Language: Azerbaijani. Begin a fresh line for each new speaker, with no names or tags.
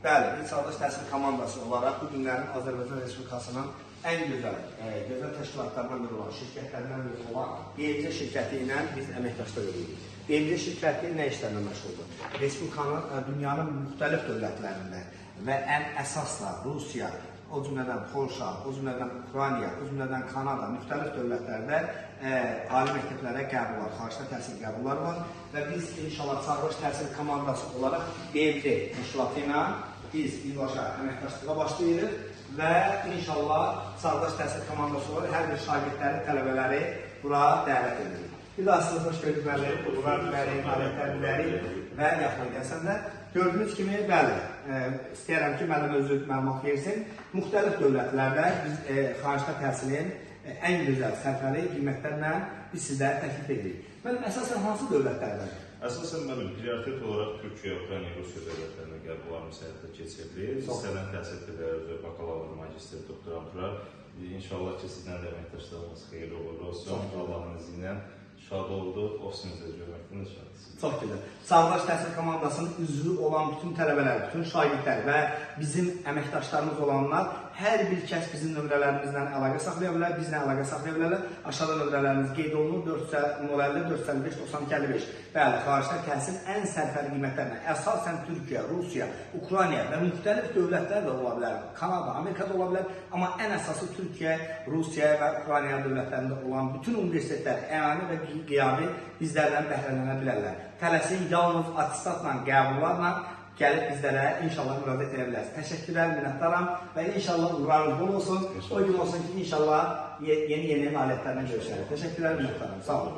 Bəli, biz Çağdaş Təhsil komandası olaraq bu günlərin Azərbaycan Respublikasının ən gözəl təşkilatlarından biri olan, şirkətlərindən biri olan BMC şirkəti ilə biz əməkdaşlıq edirik. BMC şirkəti nə işlərlə məşğuldur? Respublikanın, dünyanın müxtəlif dövlətlərində və ən əsasla Rusiya, o cümlədən Polşa, o cümlədən Ukrayna, o cümlədən Kanada, müxtəlif dövlətlərdə ali məktəblərə qəbul var, xaricdə təhsil qəbulları var və biz inşallah Çağdaş Təhsil komandası olaraq BMC təşkilatı ilə biz birbaşa əməkdaşlığa başlayırıq və inşallah Çağdaş Təhsil komandası olaraq hər bir şagirdləri, tələbələri bura dəvət edirik. Bir daha sizə xoş gördükləri, alətləri və yaxın gəlsəndə. Gördüyünüz kimi, bəli, istəyərəm ki, məndən özü məlumat versin. Müxtəlif dövlətlərdə biz xaricdə təhsilin ən gözəl sərfəli qiymətlərlə biz sizlərə təklif edirik. Mənim əsasən hansı dövlətlərdən?
Əsasən mənim prioritet olaraq Türkiyə, Ukrayna, Rusiya dövlətlərinə qəbullarımız həyata keçirilir. İstənilən təhsil tədbirləri, bakalavr, magistr, doktorantura. İnşallah ki, sizlə də əməkdaşlarımız xeyirli uğurlu olsun. Allahın izni ilə şad olduq, ofisimizdə görməkdən də şadız.
Çox gözəl. Çağdaş Təhsil komandasının üzvü olan bütün tələbələr, bütün şagirdlər və bizim əməkdaşlarımız olanlar hər bir kəs bizim nömrələrimizlə əlaqə saxlaya bilər, bizlə əlaqə saxlaya bilərlər. Aşağıda nömrələrimiz qeyd olunur, 450 455 9255. Bəli, xaricdə təhsil ən sərfəli qiymətlərlə, əsasən Türkiyə, Rusiya, Ukrayna və müxtəlif dövlətlər də ola bilər, Kanada, Amerikada ola bilər, amma ən əsası Türkiyə, Rusiya və Ukrayna dövlətlərində olan bütün universitetlər əyani və qiyabi bizlərdən bəhrələnə bilərlər. Tələsin yalnız atestatla, qəbullarla gəlib bizlərə inşallah müraciət edə bilərsiniz. Təşəkkürlər, minnətdaram və inşallah uğurlarınız bol olsun. O gün olsun ki, inşallah yeni alətlərlə görüşərik. Təşəkkürlər, minnətdaram. Sağ olun.